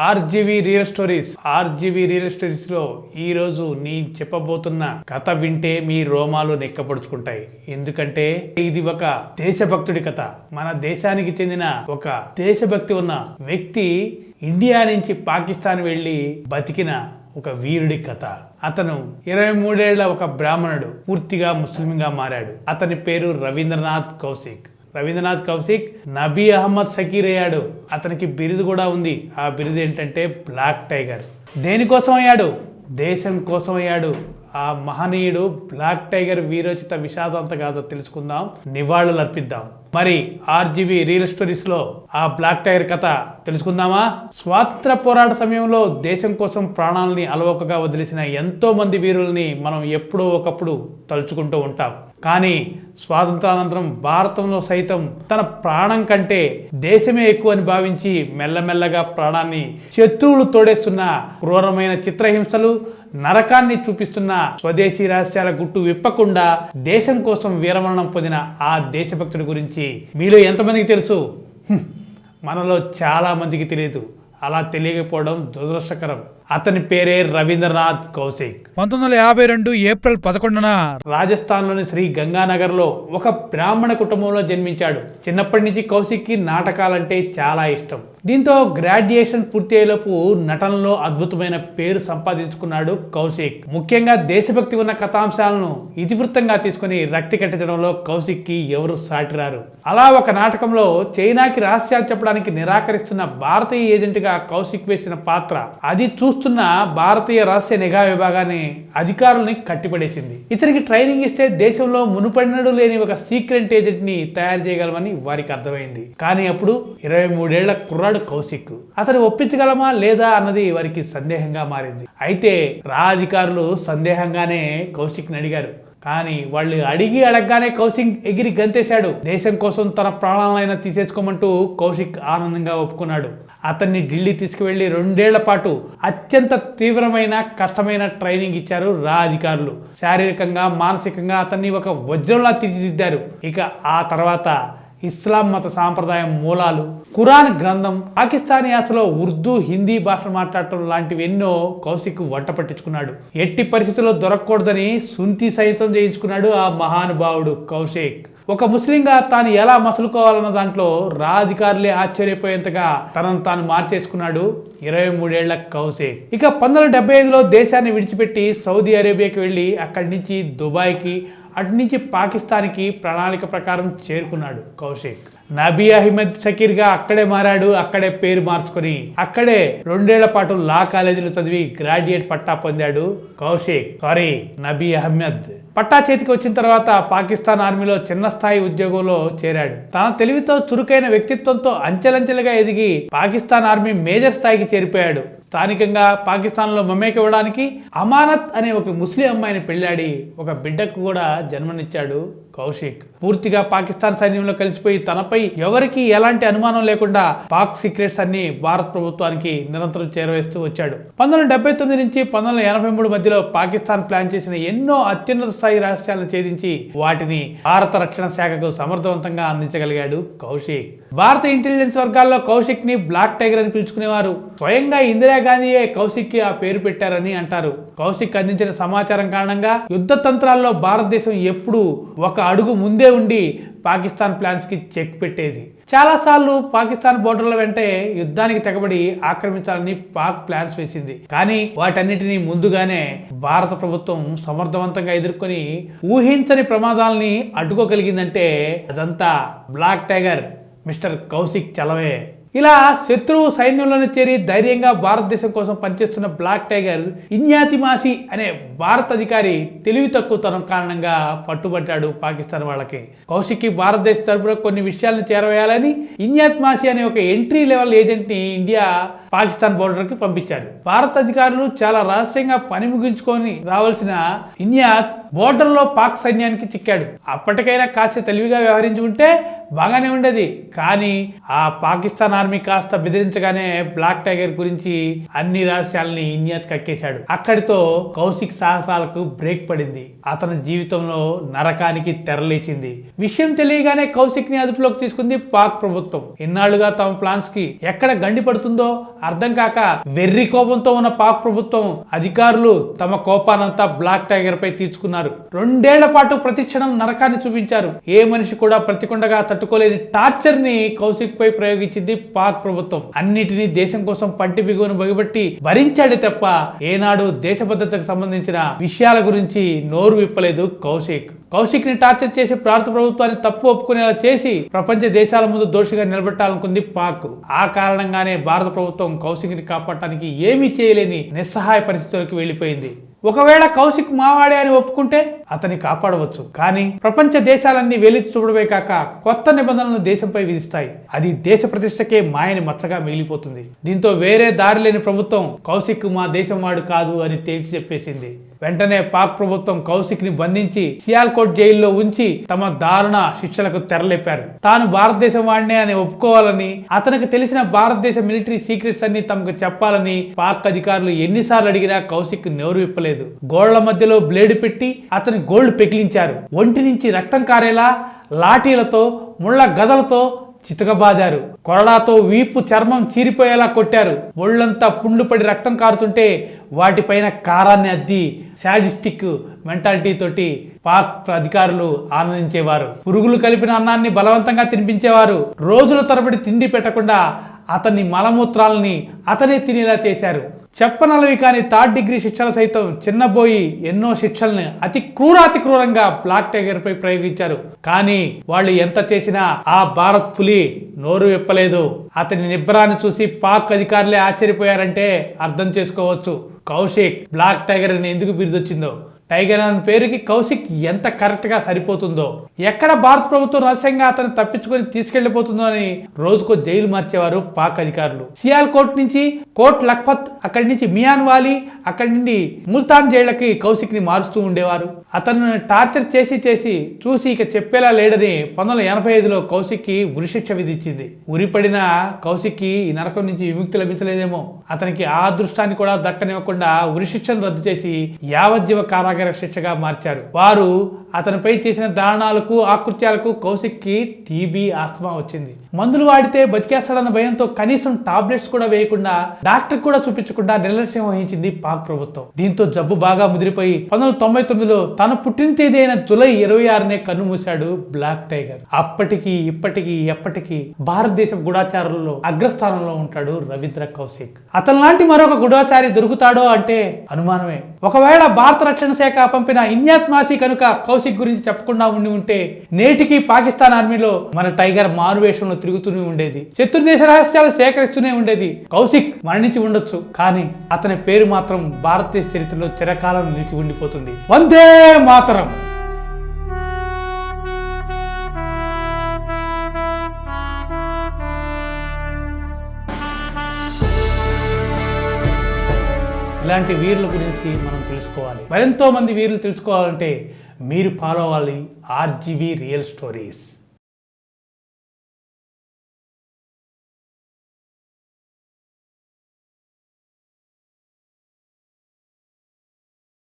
RGV real stories లో ఈ రోజు నీ చెప్పబోతున్న కథ వింటే మీ రోమాలు నెక్కపడుచుకుంటాయి. ఎందుకంటే ఇది ఒక దేశభక్తుడి కథ. మన దేశానికి చెందిన ఒక దేశభక్తి ఉన్న వ్యక్తి ఇండియా నుంచి పాకిస్తాన్ వెళ్లి బతికిన ఒక వీరుడి కథ. అతను 23 ఏళ్ల ఒక బ్రాహ్మణుడు పూర్తిగా ముస్లింగా మారాడు. అతని పేరు రవీంద్రనాథ్ కౌశిక్ నబీ అహ్మద్ షకీర్ అయ్యాడు. అతనికి బిరుదు కూడా ఉంది. ఆ బిరుదు ఏంటంటే బ్లాక్ టైగర్. దేనికోసం అయ్యాడు? దేశం కోసం అయ్యాడు. ఆ మహనీయుడు బ్లాక్ టైగర్ వీరోచిత విషాదంత కాదో తెలుసుకుందాం, నివాళులు అర్పిద్దాం. మరి ఆర్జీవీ రియల్ స్టోరీస్ లో ఆ బ్లాక్ టైగర్ కథ తెలుసుకుందామా? స్వాతంత్ర పోరాట సమయంలో దేశం కోసం ప్రాణాలని అలవోకగా వదిలేసిన ఎంతో మంది వీరుల్ని మనం ఎప్పుడో ఒకప్పుడు తలుచుకుంటూ ఉంటాం. కానీ స్వాతంత్రానంతరం భారతంలో సైతం తన ప్రాణం కంటే దేశమే ఎక్కువ అని భావించి మెల్లమెల్లగా ప్రాణాన్ని శత్రువులు తోడేస్తున్న క్రూరమైన చిత్రహింసలు, నరకాన్ని చూపిస్తున్న స్వదేశీ రహస్యాల గుట్టు విప్పకుండా దేశం కోసం వీరమరణం పొందిన ఆ దేశభక్తుడి గురించి మీలో ఎంతమందికి తెలుసు? మనలో చాలా మందికి తెలియదు. అలా తెలియకపోవడం దురదృష్టకరం. అతని పేరే రవీంద్రనాథ్ కౌశిక్. 1952 ఏప్రిల్ 11న రాజస్థాన్లోని శ్రీ గంగానగర్ లో ఒక బ్రాహ్మణ కుటుంబంలో జన్మించాడు. చిన్నప్పటి నుంచి కౌశిక్ కి నాటకాలంటే చాలా ఇష్టం. దీంతో గ్రాడ్యుయేషన్ పూర్తి అయ్యేలోపు నటనలో అద్భుతమైన పేరు సంపాదించుకున్నాడు కౌశిక్. ముఖ్యంగా దేశభక్తి ఉన్న కథాంశాలను ఇతివృత్తంగా తీసుకుని రక్తి కట్టించడంలో కౌశిక్ కి ఎవరు సాటిరారు. అలా ఒక నాటకంలో చైనాకి రహస్యాలు చెప్పడానికి నిరాకరిస్తున్న భారతీయ ఏజెంట్ గా కౌశిక్ వేసిన పాత్ర అది చూస్తున్న భారతీయ రహస్య నిఘా విభాగాన్ని అధికారుల్ని కట్టిపడేసింది. ఇతనికి ట్రైనింగ్ ఇస్తే దేశంలో మునుపడినడు లేని ఒక సీక్రెట్ ఏజెంట్ ని తయారు చేయగలమని వారికి అర్థమైంది. కానీ అప్పుడు 23 ఏళ్ల కుర్రాడు కౌశిక్. అతను ఒప్పించగలమా లేదా అన్నది వారికి సందేహంగా మారింది. అయితే అధికారులు సందేహంగానే కౌశిక్ ని అడిగారు. కానీ వాళ్ళు అడగగానే కౌశిక్ ఎగిరి గంతేశాడు. దేశం కోసం తన ప్రాణాలైనా తీసేసుకోమంటూ కౌశిక్ ఆనందంగా ఒప్పుకున్నాడు. అతన్ని ఢిల్లీ తీసుకువెళ్లి 2 ఏళ్ల పాటు అత్యంత తీవ్రమైన కష్టమైన ట్రైనింగ్ ఇచ్చారు అధికారులు. శారీరకంగా మానసికంగా అతన్ని ఒక వజ్రంలా తీర్చిదిద్దారు. ఇక ఆ తర్వాత ఇస్లాం మత సాంప్రదాయం మూలాలు, ఖురాన్ గ్రంథం, పాకిస్తానీ యాసలో ఉర్దూ, హిందీ భాష మాట్లాడటం లాంటివి ఎన్నో కౌశిక్ వంట పట్టించుకున్నాడు. ఎట్టి పరిస్థితుల్లో దొరకకూడదని సుంతి సైతం చేయించుకున్నాడు ఆ మహానుభావుడు కౌశిక్. ఒక ముస్లింగా తాను ఎలా మసులుకోవాలన్న దాంట్లో అధికారులే ఆశ్చర్యపోయేంతగా తనను తాను మార్చేసుకున్నాడు 23 ఏళ్ల కౌశిక్. ఇక 1975లో దేశాన్ని విడిచిపెట్టి సౌదీ అరేబియాకి వెళ్ళి అక్కడి నుంచి దుబాయ్కి, అటు నుంచి పాకిస్తాన్కి ప్రణాళిక ప్రకారం చేరుకున్నాడు కౌశిక్. నబీ అహ్మద్ షకీర్ గా అక్కడే మారాడు. అక్కడే పేరు మార్చుకొని అక్కడే 2 ఏళ్ల పాటు లా కాలేజీలో చదివి గ్రాడ్యుయేట్ పట్టా పొందాడు నబీ అహ్మద్. పట్టా చేతికి వచ్చిన తర్వాత పాకిస్తాన్ ఆర్మీలో చిన్న స్థాయి ఉద్యోగంలో చేరాడు. తన తెలివితో చురుకైన వ్యక్తిత్వంతో అంచెలంచెలుగా ఎదిగి పాకిస్తాన్ ఆర్మీ మేజర్ స్థాయికి చేరిపోయాడు. స్థానికంగా పాకిస్తాన్ లో మమేకవడానికి అమానత్ అనే ఒక ముస్లిం అమ్మాయిని పెళ్లాడి ఒక బిడ్డకు కూడా జన్మనిచ్చాడు కౌశిక్. పూర్తిగా పాకిస్తాన్ సైన్యంలో కలిసిపోయి తనపై ఎవరికి ఎలాంటి అనుమానం లేకుండా పాక్ సీక్రెట్స్ అన్ని భారత ప్రభుత్వానికి నిరంతరం చేరవేస్తూ వచ్చాడు. 1979 నుంచి 1983 మధ్యలో పాకిస్తాన్ ప్లాన్ చేసిన ఎన్నో అత్యున్నత స్థాయి రహస్యాలను ఛేదించి వాటిని భారత రక్షణ శాఖకు సమర్థవంతంగా అందించగలిగాడు కౌశిక్. భారత ఇంటెలిజెన్స్ వర్గాల్లో కౌశిక్ ని బ్లాక్ టైగర్ అని పిలుచుకునేవారు. స్వయంగా ఇందిరాగాంధీయే కౌశిక్ కి ఆ పేరు పెట్టారని అంటారు. కౌశిక్ అందించిన సమాచారం కారణంగా యుద్ధ తంత్రాల్లో భారతదేశం ఎప్పుడూ ఒక అడుగు ముందే ఉండి పాకిస్తాన్ ప్లాన్స్ కి చెక్ పెట్టేది. చాలాసార్లు పాకిస్తాన్ బోర్డర్ల వెంటే యుద్ధానికి తెగబడి ఆక్రమించాలని పాక్ ప్లాన్స్ వేసింది. కానీ వాటన్నిటినీ ముందుగానే భారత ప్రభుత్వం సమర్థవంతంగా ఎదుర్కొని ఊహించని ప్రమాదాలని అడ్డుకోగలిగిందంటే అదంతా బ్లాక్ టైగర్ మిస్టర్ కౌశిక్ చలవే. ఇలా శత్రువు సైన్యంలోనే చేరి ధైర్యంగా భారతదేశం కోసం పనిచేస్తున్న బ్లాక్ టైగర్ ఇన్యాతిమాసి అనే భారత అధికారి తెలివి తక్కువతనం కారణంగా పట్టుబట్టాడు పాకిస్తాన్ వాళ్ళకి. కౌశిక్ భారతదేశ తరపున కొన్ని విషయాలను చేరవేయాలని ఇన్యాత్మాసి అనే ఒక ఎంట్రీ లెవెల్ ఏజెంట్ ని ఇండియా పాకిస్తాన్ బోర్డర్ కి పంపించారు. భారత అధికారులు చాలా రహస్యంగా పని ముగించుకొని రావాల్సిన ఇన్యాత్ బోర్డర్లో పాక్ సైన్యానికి చిక్కాడు. అప్పటికైనా కాస్త తెలివిగా వ్యవహరించి ఉంటే బాగానే ఉండేది. కానీ ఆ పాకిస్తాన్ ఆర్మీ కాస్త బెదిరించగానే బ్లాక్ టైగర్ గురించి అన్ని రహస్యాలని ఇండియాకి కక్కేశాడు. అక్కడితో కౌశిక్ సాహసాలకు బ్రేక్ పడింది. అతని జీవితంలో నరకానికి తెరలేచింది. విషయం తెలియగానే కౌశిక్ ని అదుపులోకి తీసుకుంది పాక్ ప్రభుత్వం. ఇన్నాళ్లుగా తమ ప్లాన్స్ కి ఎక్కడ గండి పడుతుందో అర్థం కాక వెర్రి కోపంతో ఉన్న పాక్ ప్రభుత్వం అధికారులు తమ కోపానంతా బ్లాక్ టైగర్ పై తీర్చుకున్నారు. 2 ఏళ్ల పాటు ప్రతిక్షణం నరకాన్ని చూపించారు. ఏ మనిషి కూడా ప్రతికొండగా తట్టుకోలేని టార్చర్ ని కౌశిక్ పై ప్రయోగించింది పాక్ ప్రభుత్వం. అన్నిటినీ దేశం కోసం పంటి బిగువను బగిబట్టి భరించాడు తప్ప ఏనాడు దేశ భద్రతకు సంబంధించిన విషయాల గురించి నోరు విప్పలేదు కౌశిక్ ని టార్చర్ చేసి భారత ప్రభుత్వాన్ని తప్పు ఒప్పుకునేలా చేసి ప్రపంచ దేశాల ముందు దోషిగా నిలబెట్టాలనుకుంది పాక్. ఆ కారణంగానే భారత ప్రభుత్వం కౌశిక్ ని కాపాడటానికి ఏమీ చేయలేని నిస్సహాయ పరిస్థితులకు వెళ్లిపోయింది. ఒకవేళ కౌశిక్ మావాడే అని ఒప్పుకుంటే అతన్ని కాపాడవచ్చు. కానీ ప్రపంచ దేశాలన్నీ వెలిచి చూడడమే కాక కొత్త నిబంధనలను దేశంపై విధిస్తాయి. అది దేశ ప్రతిష్టకే మాయని మచ్చగా మిగిలిపోతుంది. దీంతో వేరే దారి లేని ప్రభుత్వం కౌశిక్ మా దేశం వాడు కాదు అని తేల్చి చెప్పేసింది. వెంటనే పాక్ ప్రభుత్వం కౌశిక్ ని బంధించి సియాల్కోట్ జైల్లో ఉంచి తమ దారుణ శిక్షలకు తెరలేపారు. తాను భారతదేశం వాడినే అని ఒప్పుకోవాలని, అతనికి తెలిసిన భారతదేశ మిలిటరీ సీక్రెట్స్ అన్ని తమకు చెప్పాలని పాక్ అధికారులు ఎన్నిసార్లు అడిగినా కౌశిక్ నోరు విప్పలేదు. గోళ్ల మధ్యలో బ్లేడ్ పెట్టి అతని గోళ్లు పెకిలించారు. ఒంటి నుంచి రక్తం కారేలా లాఠీలతో ముళ్ళ గదలతో చితకబాదారు. కొరడాతో వీపు చర్మం చీరిపోయేలా కొట్టారు. ఒళ్ళంతా పుండ్లు పడి రక్తం కారుతుంటే వాటిపైన కారాన్ని అద్ది శాడిస్టిక్ మెంటాలిటీ తోటి పాక్ అధికారులు ఆనందించేవారు. పురుగులు కలిపిన అన్నాన్ని బలవంతంగా తినిపించేవారు. రోజుల తరబడి తిండి పెట్టకుండా అతని మలమూత్రాలని అతనే తినేలా చేశారు. చెప్పనలవి కాని 3rd డిగ్రీ శిక్షలు సైతం చిన్నబోయి ఎన్నో శిక్షల్ని అతి క్రూరంగా బ్లాక్ టైగర్ పై ప్రయోగించారు. కానీ వాళ్ళు ఎంత చేసినా ఆ భారత్ పులి నోరు విప్పలేదు. అతని నిబ్బరాన్ని చూసి పాక్ అధికారులే ఆశ్చర్యపోయారంటే అర్థం చేసుకోవచ్చు కౌశిక్ బ్లాక్ టైగర్ అని ఎందుకు బిరుదొచ్చిందో. టైగర్ అనే పేరుకి కౌశిక్ ఎంత కరెక్ట్ గా సరిపోతుందో. ఎక్కడ భారత ప్రభుత్వం రహస్యంగా అతను తప్పించుకొని తీసుకెళ్లిపోతుందో అని రోజుకో జైలు మార్చేవారు పాక్ అధికారులు. సియాల్కోట్ నుంచి కోట్ లఖ్పత్, అక్కడి నుంచి మియాన్ వాలి, అక్కడి నుండి ముల్తాన్ జైళ్లకి కౌశిక్ ని మారుస్తూ ఉండేవారు. అతను టార్చర్ చేసి చూసి ఇక చెప్పేలా లేడని 1985లో కౌశిక్ కి ఉరిశిక్ష విధించింది. ఉరిపడిన కౌశిక్ కి ఈ నరకం నుంచి విముక్తి లభించలేదేమో. అతనికి ఆ అదృష్టాన్ని కూడా దక్కనివ్వకుండా ఉరిశిక్షను రద్దు చేసి యావజ్జీవ కారాగార శిక్షగా మార్చారు. వారు అతనిపై చేసిన దారుణాలకు ఆకృత్యాలకు కౌశిక్ కి టీబీ ఆస్తమా వచ్చింది. మందులు వాడితే బతికేస్తాడన్న భయంతో కనీసం టాబ్లెట్స్ కూడా వేయకుండా డాక్టర్ కూడా చూపించకుండా నిర్లక్ష్యం వహించింది పాక్ ప్రభుత్వం. దీంతో జబ్బు బాగా ముదిరిపోయి 1999లో తన పుట్టిన తేదీ అయిన జూలై 26నే కన్ను మూశాడు బ్లాక్ టైగర్. అప్పటికి ఇప్పటికీ ఎప్పటికీ భారతదేశం గూఢాచారుల్లో అగ్రస్థానంలో ఉంటాడు రవీంద్ర కౌశిక్. అతని లాంటి మరొక గూఢాచారి దొరుకుతాడో అంటే అనుమానమే. ఒకవేళ భారత రక్షణ శాఖ పంపిన ఇన్యాత్ మాసి కనుక కౌశిక్ గురించి చెప్పకుండా ఉంటే నేటికి పాకిస్తాన్ ఆర్మీలో మన టైగర్ మారువేషంలో తిరుగుతూనే ఉండేది. శత్రుదేశ రహస్యాలు సేకరిస్తూనే ఉండేది. కౌశిక్ మరణించి ఉండొచ్చు, కానీ అతని పేరు మాత్రం భారతదేశ చరిత్రలో చిరకాలం నిలిచి ఉండిపోతుంది. వందే మాతరం. ఇలాంటి వీరుల గురించి మనం తెలుసుకోవాలి. మరెంతో మంది వీరులు తెలుసుకోవాలంటే మీరు ఫాలో అవ్వాలి RGV రియల్ స్టోరీస్.